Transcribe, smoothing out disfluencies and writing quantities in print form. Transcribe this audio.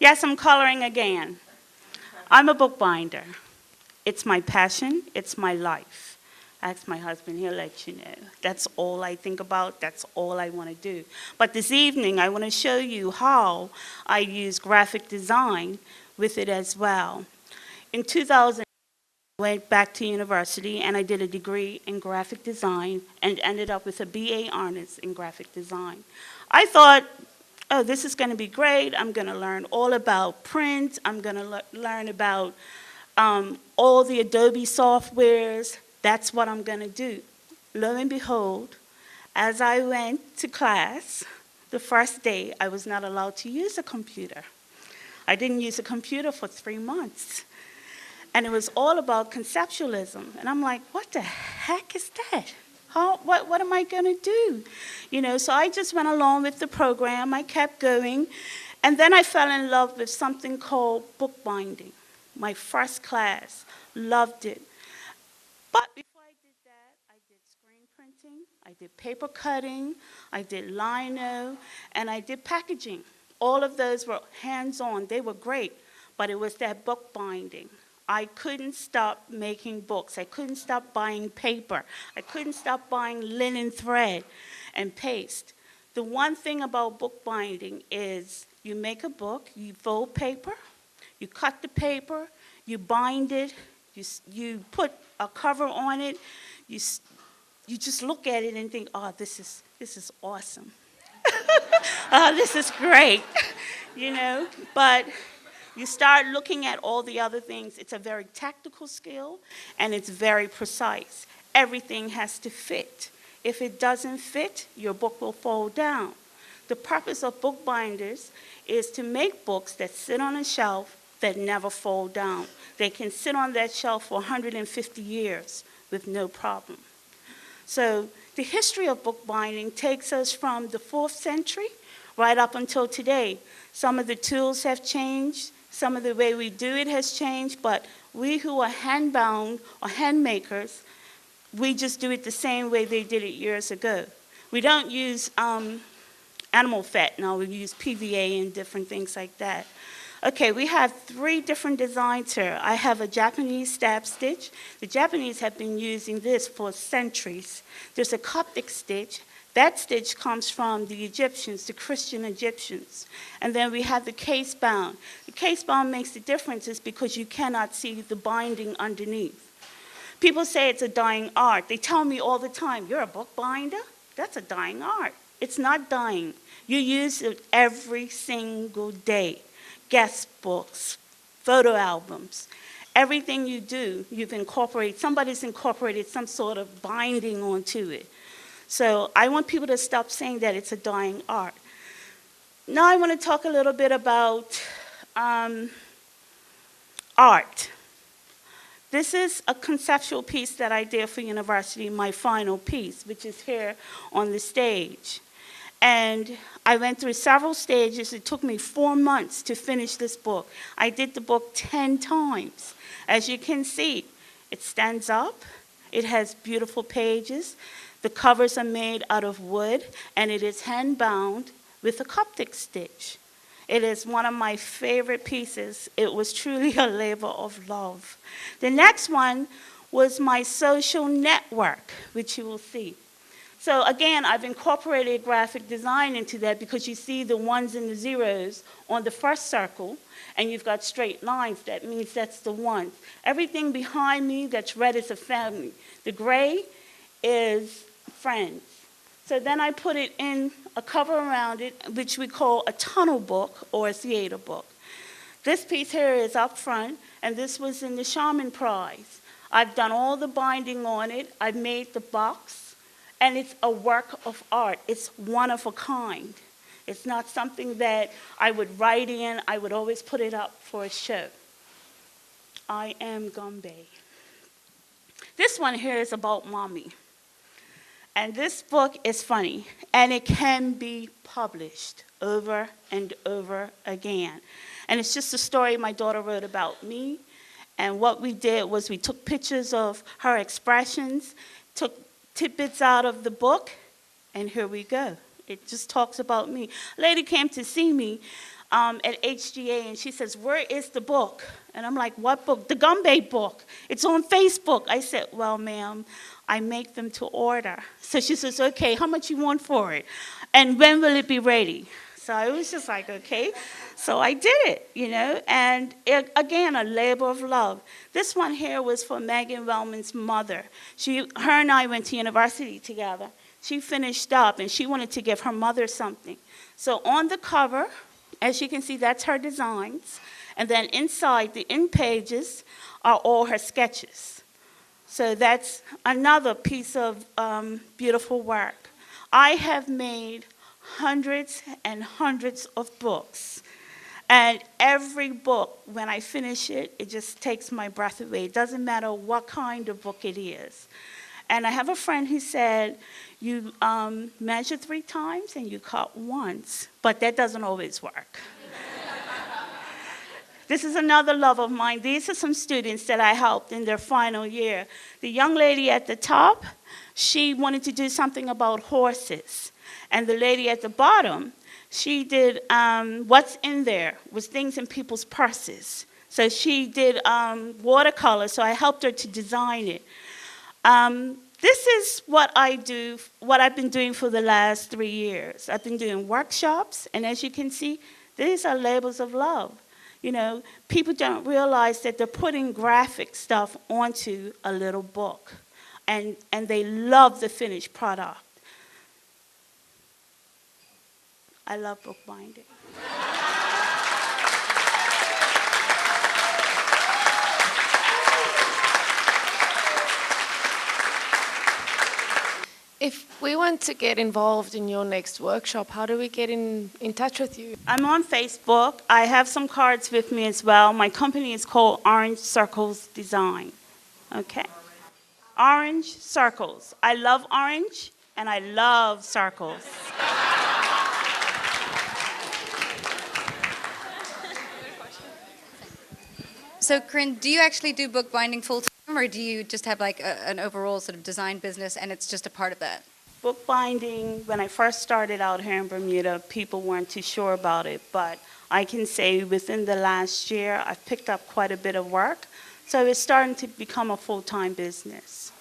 Yes, I'm coloring again. I'm a bookbinder. It's my passion. It's my life. Ask my husband, he'll let you know. That's all I think about. That's all I want to do. But this evening, I want to show you how I use graphic design with it as well. In 2000, I went back to university and I did a degree in graphic design and ended up with a BA honors in graphic design. I thought, oh, this is going to be great. I'm going to learn all about print. I'm going to learn about all the Adobe softwares. That's what I'm going to do. Lo and behold, as I went to class, the first day I was not allowed to use a computer. I didn't use a computer for 3 months. And it was all about conceptualism. And I'm like, what the heck is that? What am I going to do? So I just went along with the program. I kept going. And then I fell in love with something called bookbinding. My first class. Loved it. But before I did that, I did screen printing. I did paper cutting. I did lino. And I did packaging. All of those were hands-on. They were great. But it was that bookbinding. I couldn't stop making books. I couldn't stop buying paper. I couldn't stop buying linen thread and paste. The one thing about bookbinding is you make a book, you fold paper, you cut the paper, you bind it, you put a cover on it, you just look at it and think, oh, this is awesome. Oh, this is great, but you start looking at all the other things. It's a very tactical skill, and it's very precise. Everything has to fit. If it doesn't fit, your book will fall down. The purpose of bookbinders is to make books that sit on a shelf that never fall down. They can sit on that shelf for 150 years with no problem. So the history of bookbinding takes us from the 4th century right up until today. Some of the tools have changed. Some of the way we do it has changed, but we who are handbound or handmakers, we just do it the same way they did it years ago. We don't use animal fat now, we use PVA and different things like that. Okay, we have 3 different designs here. I have a Japanese stab stitch. The Japanese have been using this for centuries. There's a Coptic stitch. That stitch comes from the Egyptians, the Christian Egyptians. And then we have the case bound. The case bound makes the difference is because you cannot see the binding underneath. People say it's a dying art. They tell me all the time, you're a bookbinder? That's a dying art. It's not dying. You use it every single day. Guest books, photo albums. Everything you do, somebody's incorporated some sort of binding onto it. So I want people to stop saying that it's a dying art. Now I want to talk a little bit about art. This is a conceptual piece that I did for university, my final piece, which is here on the stage. And I went through several stages. It took me 4 months to finish this book. I did the book 10 times. As you can see, it stands up. It has beautiful pages. The covers are made out of wood, and it is hand-bound with a Coptic stitch. It is one of my favorite pieces. It was truly a labor of love. The next one was my social network, which you will see. So again, I've incorporated graphic design into that because you see the 1s and the 0s on the first circle, and you've got straight lines. That means that's the 1s. Everything behind me that's red is a family. The gray is friends. So then I put it in a cover around it, which we call a tunnel book or a theater book. This piece here is up front, and this was in the Shaman Prize. I've done all the binding on it. I've made the box, and it's a work of art. It's one of a kind. It's not something that I would write in. I would always put it up for a show. I am Gombe. This one here is about mommy. And this book is funny, and it can be published over and over again. And it's just a story my daughter wrote about me. And what we did was we took pictures of her expressions, took tidbits out of the book, and here we go. It just talks about me. A lady came to see me at HGA, and she says, "Where is the book?" And I'm like, "What book?" "The Gumbe book. It's on Facebook." I said, "Well, ma'am, I make them to order." So she says, "Okay, how much you want for it? And when will it be ready?" So I was just like, okay. So I did it, and again, a labor of love. This one here was for Megan Wellman's mother. Her and I went to university together. She finished up, and she wanted to give her mother something. So on the cover, as you can see, that's her designs. And then inside, the end pages are all her sketches. So that's another piece of beautiful work. I have made hundreds and hundreds of books. And every book, when I finish it, it just takes my breath away. It doesn't matter what kind of book it is. And I have a friend who said, you measure 3 times and you cut once. But that doesn't always work. This is another love of mine. These are some students that I helped in their final year. The young lady at the top, she wanted to do something about horses. And the lady at the bottom, she did what's in there was things in people's purses. So she did watercolor, so I helped her to design it. This is what I do, what I've been doing for the last 3 years. I've been doing workshops, and as you can see, these are labors of love. People don't realize that they're putting graphic stuff onto a little book, and they love the finished product. I love bookbinding. If we want to get involved in your next workshop, how do we get in touch with you? I'm on Facebook. I have some cards with me as well. My company is called Orange Circles Design. Okay? Orange Circles. I love orange, and I love circles. So, Corynne, do you actually do bookbinding full-time, or do you just have like an overall sort of design business and it's just a part of that? Bookbinding, when I first started out here in Bermuda, people weren't too sure about it, but I can say within the last year, I've picked up quite a bit of work, so it's starting to become a full-time business.